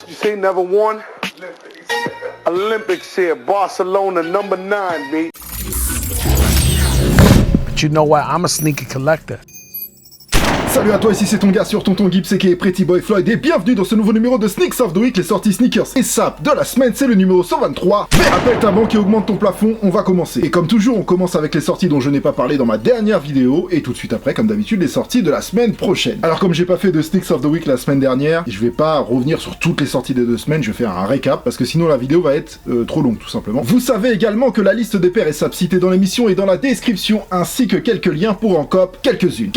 You say never won? Olympics here, Barcelona, number 9, B. But you know what? I'm a sneaker collector. Salut à toi, ici c'est ton gars sur Tonton Gibbs aka Pretty Boy Floyd et bienvenue dans ce nouveau numéro de Sneaks of the Week, les sorties sneakers et sap de la semaine, c'est le numéro 123. Mais appelle ta banque et augmente ton plafond, on va commencer. Et comme toujours, on commence avec les sorties dont je n'ai pas parlé dans ma dernière vidéo et tout de suite après, comme d'habitude, les sorties de la semaine prochaine. Alors comme j'ai pas fait de Sneaks of the Week la semaine dernière, je vais pas revenir sur toutes les sorties des 2 semaines, je vais faire un récap parce que sinon la vidéo va être trop longue tout simplement. Vous savez également que la liste des paires et sap citées dans l'émission est dans la description ainsi que quelques liens pour en cop, quelques-unes.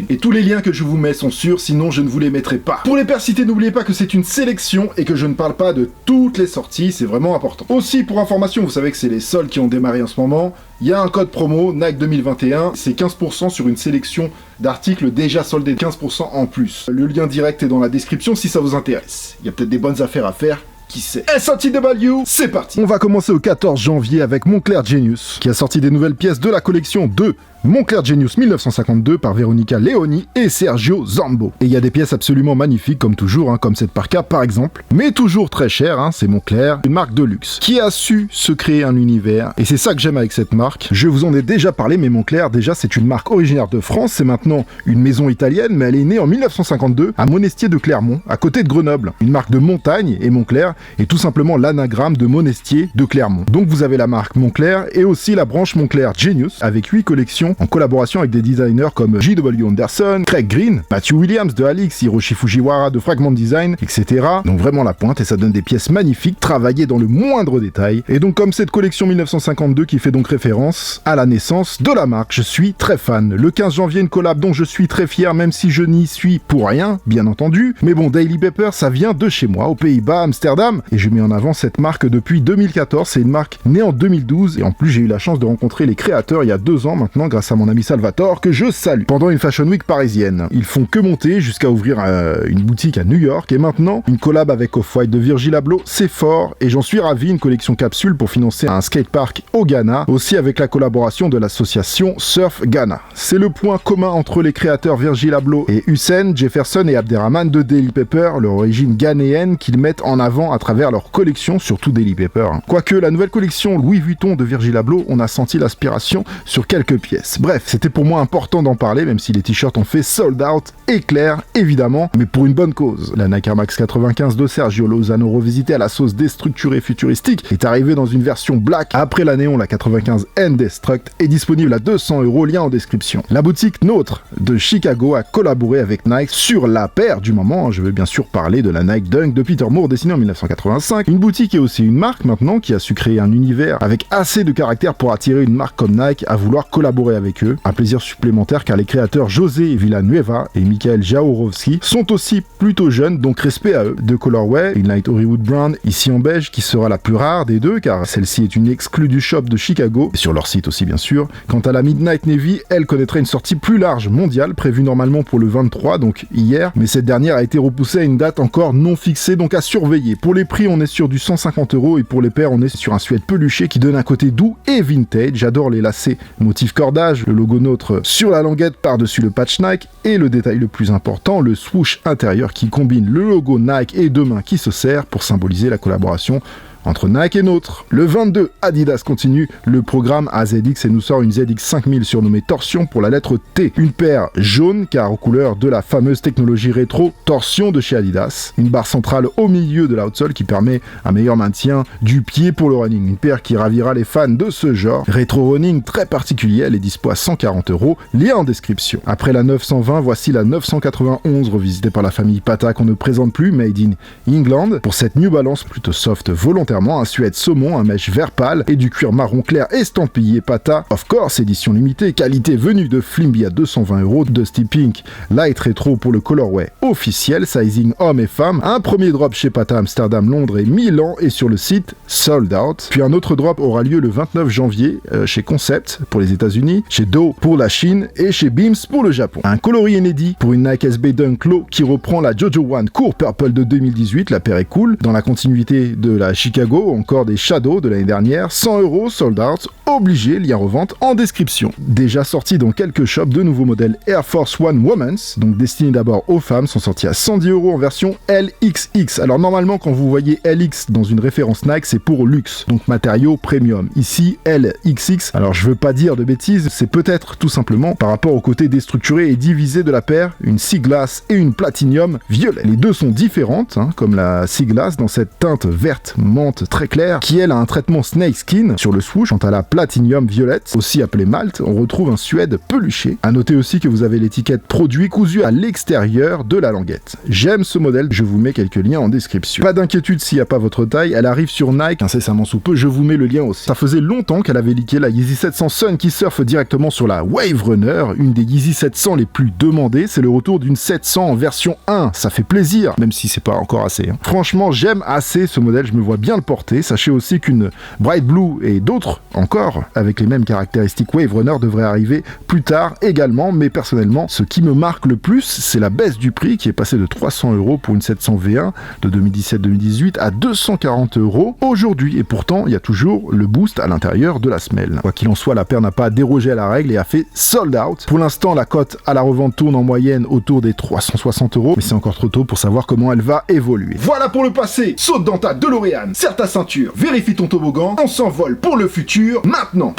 Et tous les liens que je vous mets sont sûrs, sinon je ne vous les mettrai pas. Pour les paires citées, n'oubliez pas que c'est une sélection et que je ne parle pas de toutes les sorties, c'est vraiment important. Aussi, pour information, vous savez que c'est les soldes qui ont démarré en ce moment. Il y a un code promo, Nike 2021, c'est 15% sur une sélection d'articles déjà soldés, 15% en plus. Le lien direct est dans la description si ça vous intéresse. Il y a peut-être des bonnes affaires à faire. Qui sait? SOTW, c'est parti. On va commencer au 14 janvier avec Moncler Genius, qui a sorti des nouvelles pièces de la collection 2. Moncler Genius 1952 par Veronica Leoni et Sergio Zambo. Et il y a des pièces absolument magnifiques comme toujours, comme cette parka par exemple, mais toujours très chère, c'est Moncler, une marque de luxe, qui a su se créer un univers, et c'est ça que j'aime avec cette marque. Je vous en ai déjà parlé, mais Moncler, déjà c'est une marque originaire de France, c'est maintenant une maison italienne, mais elle est née en 1952 à Monestier de Clermont, à côté de Grenoble. Une marque de montagne, et Moncler est tout simplement l'anagramme de Monestier de Clermont. Donc vous avez la marque Moncler, et aussi la branche Moncler Genius, avec 8 collections en collaboration avec des designers comme J.W. Anderson, Craig Green, Matthew Williams de Alix, Hiroshi Fujiwara de Fragment Design, etc. Donc vraiment la pointe et ça donne des pièces magnifiques, travaillées dans le moindre détail. Et donc comme cette collection 1952 qui fait donc référence à la naissance de la marque, je suis très fan. Le 15 janvier, une collab dont je suis très fier, même si je n'y suis pour rien, bien entendu. Mais bon, Daily Paper, ça vient de chez moi, aux Pays-Bas, Amsterdam, et je mets en avant cette marque depuis 2014. C'est une marque née en 2012, et en plus j'ai eu la chance de rencontrer les créateurs il y a 2 ans maintenant, grâce à mon ami Salvatore, que je salue, pendant une Fashion Week parisienne. Ils font que monter jusqu'à ouvrir une boutique à New York, et maintenant, une collab avec Off-White de Virgil Abloh, c'est fort, et j'en suis ravi, une collection capsule pour financer un skatepark au Ghana, aussi avec la collaboration de l'association Surf Ghana. C'est le point commun entre les créateurs Virgil Abloh et Hussein, Jefferson et Abderrahman de Daily Paper, leur origine ghanéenne qu'ils mettent en avant à travers leur collection, surtout Daily Paper. Quoique la nouvelle collection Louis Vuitton de Virgil Abloh, on a senti l'aspiration sur quelques pièces. Bref, c'était pour moi important d'en parler, même si les t-shirts ont fait sold out, éclair, évidemment, mais pour une bonne cause. La Nike Air Max 95 de Sergio Lozano, revisitée à la sauce déstructurée futuristique, est arrivée dans une version black. Après la néon, la 95 N Destruct est disponible à 200 €, lien en description. La boutique Nôtre de Chicago a collaboré avec Nike sur la paire du moment. Je veux bien sûr parler de la Nike Dunk de Peter Moore, dessinée en 1985. Une boutique et aussi une marque maintenant qui a su créer un univers avec assez de caractère pour attirer une marque comme Nike à vouloir collaborer avec eux. Un plaisir supplémentaire car les créateurs José Villanueva et Michael Jaworowski sont aussi plutôt jeunes, donc respect à eux. De colorway, une Light Hollywood Brown ici en beige qui sera la plus rare des deux car celle-ci est une exclue du shop de Chicago et sur leur site aussi bien sûr. Quant à la Midnight Navy, elle connaîtrait une sortie plus large mondiale prévue normalement pour le 23, donc hier, mais cette dernière a été repoussée à une date encore non fixée, donc à surveiller. Pour les prix, on est sur du 150 € et pour les paires, on est sur un suède peluché qui donne un côté doux et vintage. J'adore les lacets motif cordage, le logo Nôtre sur la languette par-dessus le patch Nike et le détail le plus important, le swoosh intérieur qui combine le logo Nike et 2 mains qui se serrent pour symboliser la collaboration entre Nike et Nôtre. Le 22, Adidas continue le programme AZX et nous sort une ZX 5000 surnommée Torsion pour la lettre T. Une paire jaune car aux couleurs de la fameuse technologie rétro Torsion de chez Adidas. Une barre centrale au milieu de l'outsole qui permet un meilleur maintien du pied pour le running. Une paire qui ravira les fans de ce genre. Rétro running très particulier, elle est dispo à 140 €. Lien en description. Après la 920, voici la 991 revisitée par la famille Pata qu'on ne présente plus, made in England. Pour cette New Balance plutôt soft volontairement, un suède saumon, un mèche vert pâle et du cuir marron clair estampillé Pata. Of course, édition limitée, qualité venue de Flimby à 220 €, Dusty Pink, light rétro pour le colorway officiel, sizing homme et femme. Un premier drop chez Pata Amsterdam, Londres et Milan et sur le site sold out. Puis un autre drop aura lieu le 29 janvier chez Concept pour les États-Unis, chez Doe pour la Chine et chez Beams pour le Japon. Un coloris inédit pour une Nike SB Dunk Low qui reprend la Jojo One Court Purple de 2018. La paire est cool dans la continuité de la Chicago Chicago, encore des Shadow de l'année dernière, 100 € sold out, obligé, lien revente en description. Déjà sorti dans quelques shops, de nouveaux modèles Air Force One Women's, donc destinés d'abord aux femmes, sont sortis à 110 € en version LXX. Alors normalement, quand vous voyez LX dans une référence Nike, c'est pour luxe, donc matériaux premium. Ici, LXX, alors je veux pas dire de bêtises, c'est peut-être tout simplement par rapport au côté déstructuré et divisé de la paire, une Sea-Glass et une Platinum violet. Les deux sont différentes, comme la Sea-Glass dans cette teinte verte menthe très claire, qui elle a un traitement snake skin sur le swoosh. Quant à la Platinum violette, aussi appelée Malte, on retrouve un suède peluché. À noter aussi que vous avez l'étiquette produit cousu à l'extérieur de la languette. J'aime ce modèle, je vous mets quelques liens en description. Pas d'inquiétude s'il n'y a pas votre taille, elle arrive sur Nike incessamment sous peu, je vous mets le lien aussi. Ça faisait longtemps qu'elle avait leaké la Yeezy 700 Sun qui surfe directement sur la Wave Runner, une des Yeezy 700 les plus demandées. C'est le retour d'une 700 en version 1, ça fait plaisir, même si c'est pas encore assez. Franchement, j'aime assez ce modèle, je me vois bien le porter. Sachez aussi qu'une Bright Blue et d'autres encore, avec les mêmes caractéristiques Wave Runner, devraient arriver plus tard également, mais personnellement, ce qui me marque le plus, c'est la baisse du prix qui est passé de 300 € pour une 700 V1 de 2017-2018 à 240 € aujourd'hui, et pourtant, il y a toujours le boost à l'intérieur de la semelle. Quoi qu'il en soit, la paire n'a pas dérogé à la règle et a fait sold out. Pour l'instant, la cote à la revente tourne en moyenne autour des 360 €, mais c'est encore trop tôt pour savoir comment elle va évoluer. Voilà pour le passé, saute dans ta DeLorean, serre ta ceinture, vérifie ton toboggan, on s'envole pour le futur, maintenant.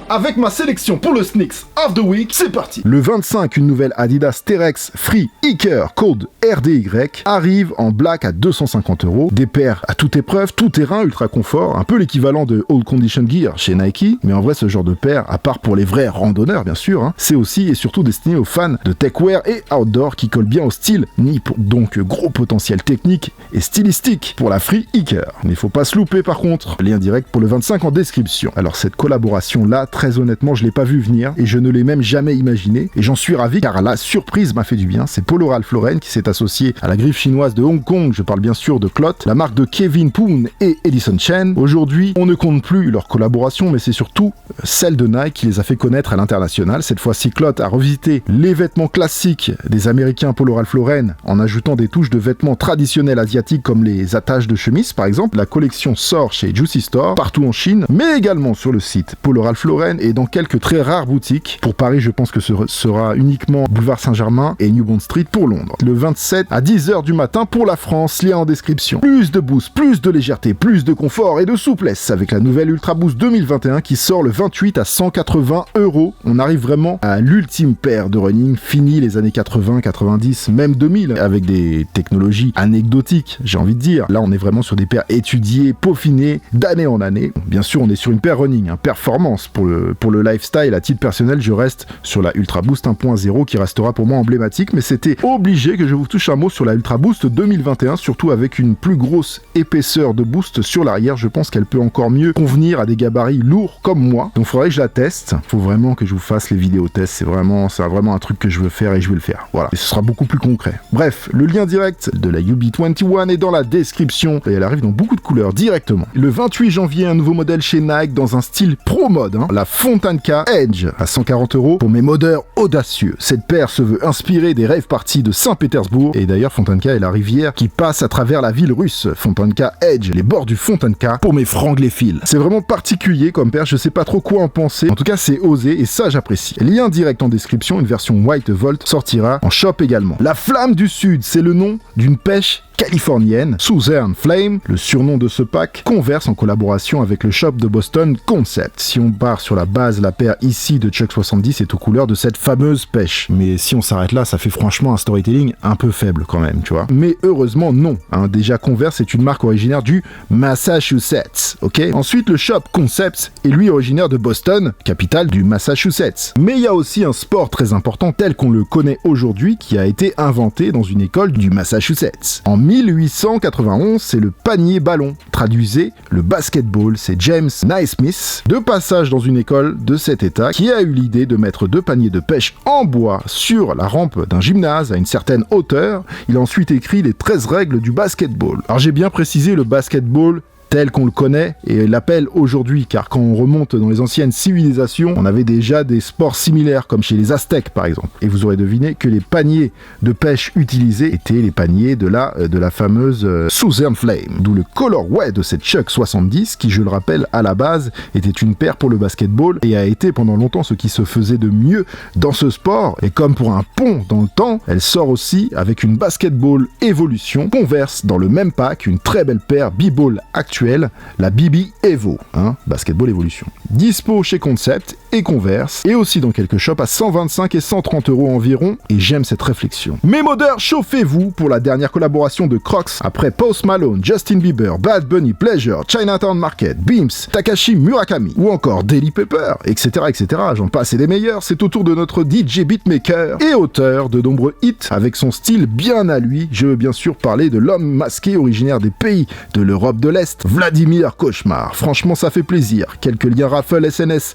Avec ma sélection pour le Sneaks of the Week, c'est parti. Le 25, une nouvelle Adidas T-Rex Free Hiker Code RDY arrive en black à 250 €. Des paires à toute épreuve, tout terrain, ultra confort, un peu l'équivalent de Old Condition Gear chez Nike, mais en vrai ce genre de paire, à part pour les vrais randonneurs bien sûr, c'est aussi et surtout destiné aux fans de techwear et outdoor qui collent bien au style Nippon. Donc gros potentiel technique et stylistique pour la Free Hiker. Mais faut pas se louper par contre, lien direct pour le 25 en description. Alors cette collaboration là, très honnêtement, je l'ai pas vu venir et je ne l'ai même jamais imaginé. Et j'en suis ravi car la surprise m'a fait du bien. C'est Polo Ralph Lauren qui s'est associé à la griffe chinoise de Hong Kong. Je parle bien sûr de Clot, la marque de Kevin Poon et Edison Chen. Aujourd'hui, on ne compte plus leur collaboration, mais c'est surtout celle de Nike qui les a fait connaître à l'international. Cette fois-ci, Clot a revisité les vêtements classiques des Américains Polo Ralph Lauren en ajoutant des touches de vêtements traditionnels asiatiques comme les attaches de chemise par exemple. La collection sort chez Juicy Store, partout en Chine, mais également sur le site Polo Ralph Lauren et dans quelques très rares boutiques. Pour Paris, je pense que ce sera uniquement Boulevard Saint-Germain et New Bond Street pour Londres. Le 27 à 10h du matin pour la France, lien en description. Plus de boost, plus de légèreté, plus de confort et de souplesse avec la nouvelle Ultra Boost 2021 qui sort le 28 à 180 €. On arrive vraiment à l'ultime paire de running, fini les années 80, 90, même 2000 avec des technologies anecdotiques, j'ai envie de dire. Là, on est vraiment sur des paires étudiées, peaufinées d'année en année. Bien sûr, on est sur une paire running, performance pour le lifestyle. À titre personnel, je reste sur la Ultra Boost 1.0 qui restera pour moi emblématique, mais c'était obligé que je vous touche un mot sur la Ultra Boost 2021, surtout avec une plus grosse épaisseur de boost sur l'arrière. Je pense qu'elle peut encore mieux convenir à des gabarits lourds comme moi. Donc faudrait que je la teste. Faut vraiment que je vous fasse les vidéos tests. C'est vraiment un truc que je veux faire et je vais le faire. Voilà. Et ce sera beaucoup plus concret. Bref, le lien direct de la UB21 est dans la description et elle arrive dans beaucoup de couleurs directement. Le 28 janvier, un nouveau modèle chez Nike dans un style pro mode, la Fontanka Edge à 140 € pour mes modeurs audacieux. Cette paire se veut inspirée des rave parties de Saint-Pétersbourg et d'ailleurs Fontanka est la rivière qui passe à travers la ville russe. Fontanka Edge, les bords du Fontanka pour mes franglais-fils. C'est vraiment particulier comme paire, je sais pas trop quoi en penser. En tout cas, c'est osé et ça j'apprécie. Lien direct en description, une version White Volt sortira en shop également. La Flamme du Sud, c'est le nom d'une pêche californienne, Southern Flame, le surnom de ce pack, Converse en collaboration avec le shop de Boston Concept. Si on part sur la base, la paire ici de Chuck 70 est aux couleurs de cette fameuse pêche. Mais si on s'arrête là, ça fait franchement un storytelling un peu faible quand même, tu vois. Mais heureusement non, déjà Converse est une marque originaire du Massachusetts, ok. Ensuite le shop Concept est lui originaire de Boston, capitale du Massachusetts. Mais il y a aussi un sport très important tel qu'on le connaît aujourd'hui qui a été inventé dans une école du Massachusetts. En 1891, c'est le panier ballon. Traduisez, le basketball, c'est James Naismith, de passage dans une école de cet état, qui a eu l'idée de mettre 2 paniers de pêche en bois sur la rampe d'un gymnase à une certaine hauteur. Il a ensuite écrit les 13 règles du basketball. Alors j'ai bien précisé le basketball tel qu'on le connaît et l'appelle aujourd'hui, car quand on remonte dans les anciennes civilisations, on avait déjà des sports similaires, comme chez les Aztèques par exemple. Et vous aurez deviné que les paniers de pêche utilisés étaient les paniers de la fameuse Southern Flame, d'où le colorway de cette Chuck 70, qui, je le rappelle, à la base, était une paire pour le basketball et a été pendant longtemps ce qui se faisait de mieux dans ce sport. Et comme pour un pont dans le temps, elle sort aussi avec une basketball Evolution Converse dans le même pack, une très belle paire B-Ball actuelle, la BB Evo, basketball Evolution. Dispo chez Concept et Converse, et aussi dans quelques shops à 125 et 130 € environ, et j'aime cette réflexion. Mes modeurs, chauffez-vous pour la dernière collaboration de Crocs, après Post Malone, Justin Bieber, Bad Bunny, Pleasure, Chinatown Market, Beams, Takashi Murakami, ou encore Daily Pepper, etc., j'en passe et des meilleurs. C'est au tour de notre DJ beatmaker et auteur de nombreux hits avec son style bien à lui. Je veux bien sûr parler de l'homme masqué originaire des pays de l'Europe de l'Est, Vladimir Cauchemar. Franchement, ça fait plaisir. Quelques liens raffle SNS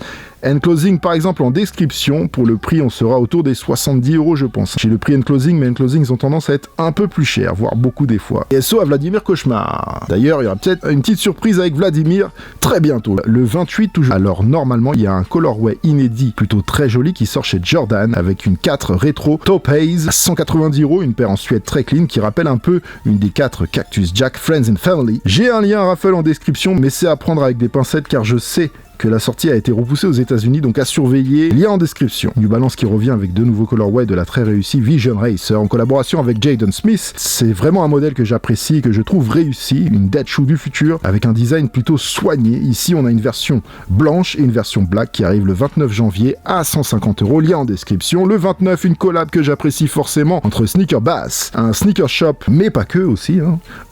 Closing par exemple en description. Pour le prix, on sera autour des 70 € je pense. J'ai le prix Closing, mais Closing ont tendance à être un peu plus chers, voire beaucoup des fois. Et SO à Vladimir Cauchemar. D'ailleurs, il y aura peut-être une petite surprise avec Vladimir très bientôt. Le 28 toujours. Alors normalement, il y a un colorway inédit, plutôt très joli, qui sort chez Jordan avec une 4 rétro Topaz à 190 €, une paire en suède très clean qui rappelle un peu une des 4 Cactus Jack Friends and Family. J'ai un lien raffle en description, mais c'est à prendre avec des pincettes car je sais que la sortie a été repoussée aux États-Unis, donc à surveiller. Lien en description. New Balance qui revient avec de nouveaux colorways de la très réussie Vision Racer en collaboration avec Jaden Smith. C'est vraiment un modèle que j'apprécie et que je trouve réussi, une dead shoe du futur avec un design plutôt soigné. Ici, on a une version blanche et une version black qui arrive le 29 janvier à 150 €. Lien en description. Le 29, une collab que j'apprécie forcément entre Sneaker Bass, un sneaker shop, mais pas que aussi,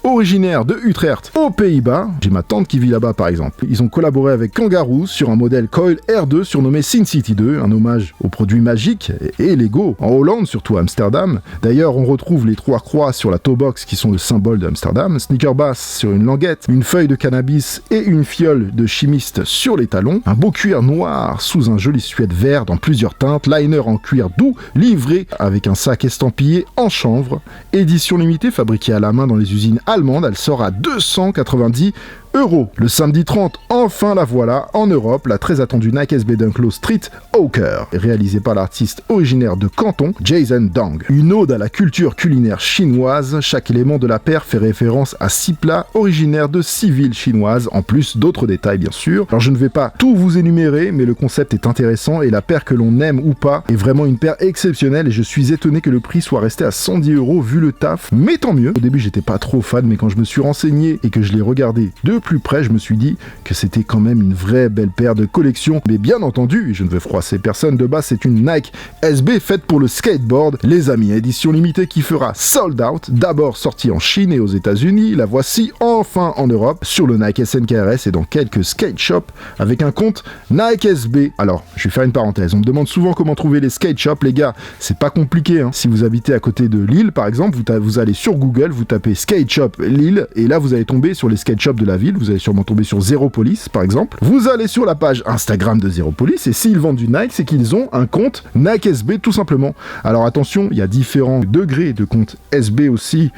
originaire de Utrecht aux Pays-Bas. J'ai ma tante qui vit là-bas par exemple. Ils ont collaboré avec Kangaroo sur un modèle Coil R2 surnommé Sin City 2, un hommage aux produits magiques et Lego en Hollande, surtout à Amsterdam. D'ailleurs, on retrouve les 3 croix sur la toe box qui sont le symbole d'Amsterdam, Sneaker Bass sur une languette, une feuille de cannabis et une fiole de chimiste sur les talons, un beau cuir noir sous un joli suède vert dans plusieurs teintes, liner en cuir doux, livré avec un sac estampillé en chanvre, édition limitée fabriquée à la main dans les usines allemandes, elle sort à 290 €. Le samedi 30, enfin la voilà, en Europe, la très attendue Nike SB Dunk Low Street Hawker, réalisée par l'artiste originaire de Canton, Jason Dang. Une ode à la culture culinaire chinoise, chaque élément de la paire fait référence à 6 plats originaires de 6 villes chinoises, en plus d'autres détails bien sûr. Alors je ne vais pas tout vous énumérer, mais le concept est intéressant et la paire que l'on aime ou pas est vraiment une paire exceptionnelle et je suis étonné que le prix soit resté à 110 € vu le taf, mais tant mieux. Au début j'étais pas trop fan, mais quand je me suis renseigné et que je l'ai regardé de plus près, je me suis dit que c'était quand même une vraie belle paire de collection. Mais bien entendu, et je ne veux froisser personne, de base c'est une Nike SB faite pour le skateboard. Les amis, édition limitée qui fera sold out, d'abord sortie en Chine et aux États-Unis, la voici enfin en Europe sur le Nike SNKRS et dans quelques skate shops avec un compte Nike SB. Alors, je vais faire une parenthèse, on me demande souvent comment trouver les skate shops, les gars, c'est pas compliqué, Si vous habitez à côté de Lille par exemple, vous allez sur Google, vous tapez skate shop Lille et là vous allez tomber sur les skate shops de la ville, vous allez sûrement tomber sur Zero Police par exemple. Vous allez sur la page Instagram de Zero Police et s'ils vendent du Nike, c'est qu'ils ont un compte Nike SB tout simplement. Alors attention, il y a différents degrés de compte SB aussi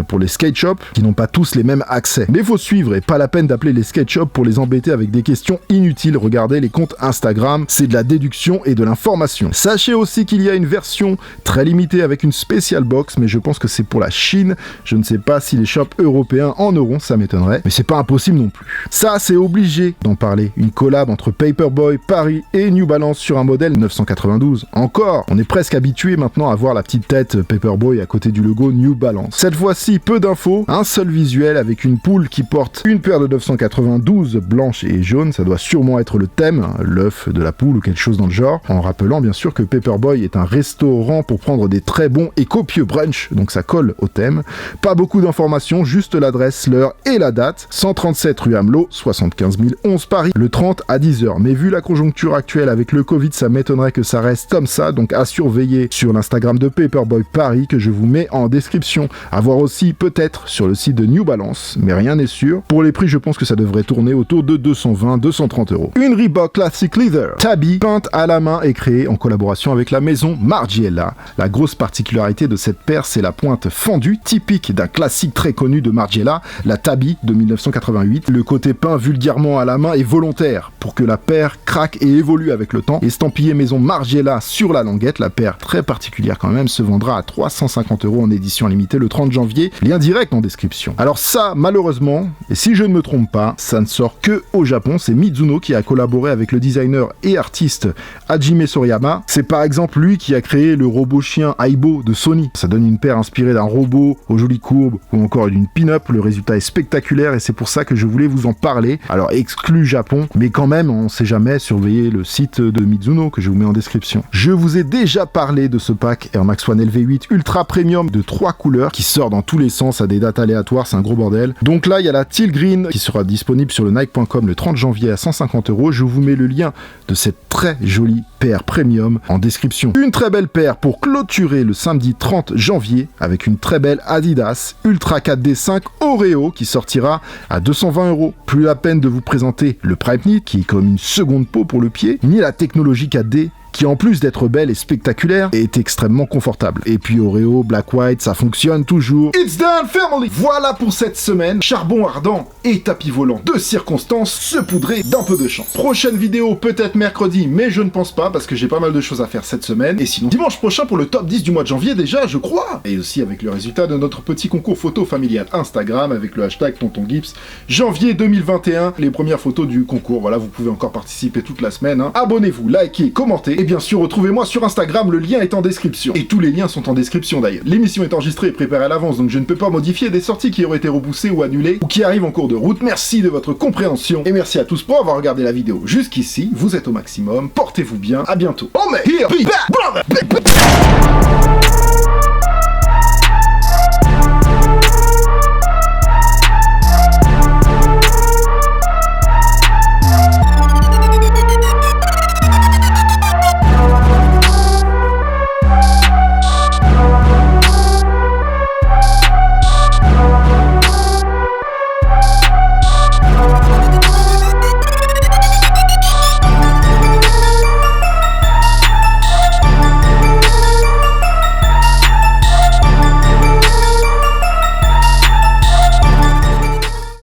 pour les skate shops qui n'ont pas tous les mêmes accès. Mais faut suivre et pas la peine d'appeler les skate shops pour les embêter avec des questions inutiles. Regardez les comptes Instagram, c'est de la déduction et de l'information. Sachez aussi qu'il y a une version très limitée avec une spéciale box, mais je pense que c'est pour la Chine. Je ne sais pas si les shops européens en auront, ça m'étonnerait, mais c'est pas impossible non plus. Ça, c'est obligé d'en parler. Une collab entre Paperboy Paris et New Balance sur un modèle 992. Encore, on est presque habitué maintenant à voir la petite tête Paperboy à côté du logo New Balance. Cette fois-ci, peu d'infos, un seul visuel avec une poule qui porte une paire de 992 blanche et jaune. Ça doit sûrement être le thème, l'œuf de la poule ou quelque chose dans le genre. En rappelant bien sûr que Paperboy est un restaurant pour prendre des très bons et copieux brunch, donc ça colle au thème. Pas beaucoup d'informations, juste l'adresse, l'heure et la date. 137 rue Amelot, 75 011 Paris, le 30 à 10h. Mais vu la conjoncture actuelle avec le Covid, ça m'étonnerait que ça reste comme ça, donc à surveiller sur l'Instagram de Paperboy Paris que je vous mets en description. À voir aussi peut-être sur le site de New Balance, mais rien n'est sûr. Pour les prix, je pense que ça devrait tourner autour de 220-230 €. Une Reebok Classic Leather Tabby, peinte à la main et créée en collaboration avec la maison Margiela. La grosse particularité de cette paire, c'est la pointe fendue, typique d'un classique très connu de Margiela, la Tabby de 1988. 88. Le côté peint vulgairement à la main est volontaire pour que la paire craque et évolue avec le temps. Estampillé maison Margiela sur la languette, la paire très particulière quand même se vendra à 350 € en édition limitée le 30 janvier. Lien direct en description. Alors ça, malheureusement, et si je ne me trompe pas, ça ne sort que au Japon. C'est Mizuno qui a collaboré avec le designer et artiste Hajime Soriyama. C'est par exemple lui qui a créé le robot chien Aibo de Sony. Ça donne une paire inspirée d'un robot aux jolies courbes ou encore d'une pin-up. Le résultat est spectaculaire et c'est pour ça que je voulais vous en parler. Alors exclu Japon, mais quand même, on sait jamais, surveiller le site de Mizuno que je vous mets en description. Je vous ai déjà parlé de ce pack Air Max One LV8 Ultra Premium de 3 couleurs qui sort dans tous les sens à des dates aléatoires, c'est un gros bordel. Donc là, il y a la Teal Green qui sera disponible sur le Nike.com le 30 janvier à 150 €. Je vous mets le lien de cette très jolie paire premium en description. Une très belle paire pour clôturer le samedi 30 janvier avec une très belle Adidas Ultra 4D5 Oreo qui sortira à 220 €. Plus la peine de vous présenter le Prime Knit qui est comme une seconde peau pour le pied, ni la technologie 4D qui en plus d'être belle et spectaculaire, est extrêmement confortable. Et puis Oreo, Black White, ça fonctionne toujours. It's done, family! Voilà pour cette semaine. Charbon ardent et tapis volant de circonstances, se poudrer d'un peu de chance. Prochaine vidéo peut-être mercredi, mais je ne pense pas parce que j'ai pas mal de choses à faire cette semaine. Et sinon, dimanche prochain pour le top 10 du mois de janvier déjà, je crois. Et aussi avec le résultat de notre petit concours photo familial Instagram avec le hashtag Tonton Gibbs, janvier 2021. Les premières photos du concours, voilà, vous pouvez encore participer toute la semaine. Abonnez-vous, likez, commentez. Et bien sûr, retrouvez-moi sur Instagram, le lien est en description. Et tous les liens sont en description d'ailleurs. L'émission est enregistrée et préparée à l'avance, donc je ne peux pas modifier des sorties qui auraient été repoussées ou annulées, ou qui arrivent en cours de route. Merci de votre compréhension, et merci à tous pour avoir regardé la vidéo jusqu'ici. Vous êtes au maximum, portez-vous bien, à bientôt. Oh mais, here, be back, brother!